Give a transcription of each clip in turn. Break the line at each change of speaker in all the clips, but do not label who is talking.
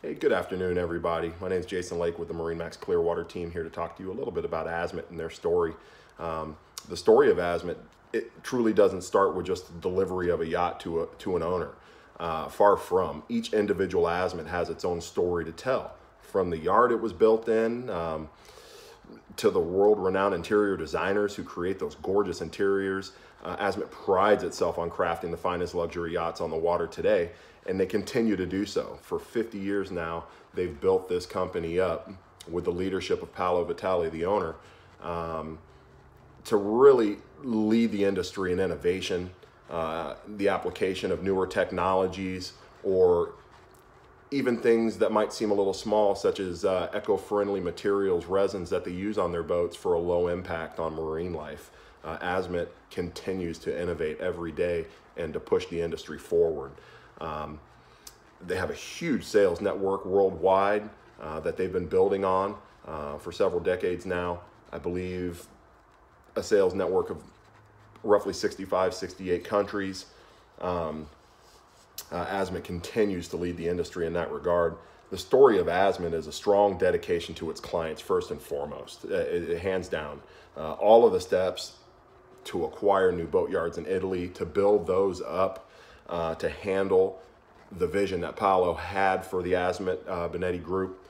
Hey, good afternoon, everybody. My name is Jayson Lake with the MarineMax Clearwater team, here to talk to you a little bit about Azimut and their story. The story of Azimut, it truly doesn't start with just the delivery of a yacht to an owner. Far from. Each individual Azimut has its own story to tell. From the yard it was built in, to the world-renowned interior designers who create those gorgeous interiors. Azimut prides itself on crafting the finest luxury yachts on the water today, and they continue to do so. For 50 years now, they've built this company up with the leadership of Paolo Vitale, the owner, to really lead the industry in innovation, the application of newer technologies, or even things that might seem a little small, such as eco-friendly materials, resins that they use on their boats for a low impact on marine life. Azimut continues to innovate every day and to push the industry forward. They have a huge sales network worldwide that they've been building on for several decades now. I believe a sales network of roughly 65, 68 countries. Azimut continues to lead the industry in that regard. The story of Azimut is a strong dedication to its clients first and foremost, hands down. All of the steps to acquire new boatyards in Italy, to build those up, to handle the vision that Paolo had for the Azimut Benetti Group.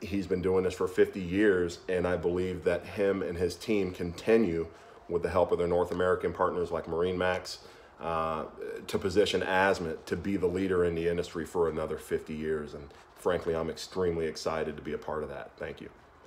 He's been doing this for 50 years, and I believe that him and his team continue, with the help of their North American partners like MarineMax, to position Azimut to be the leader in the industry for another 50 years. And frankly, I'm extremely excited to be a part of that. Thank you.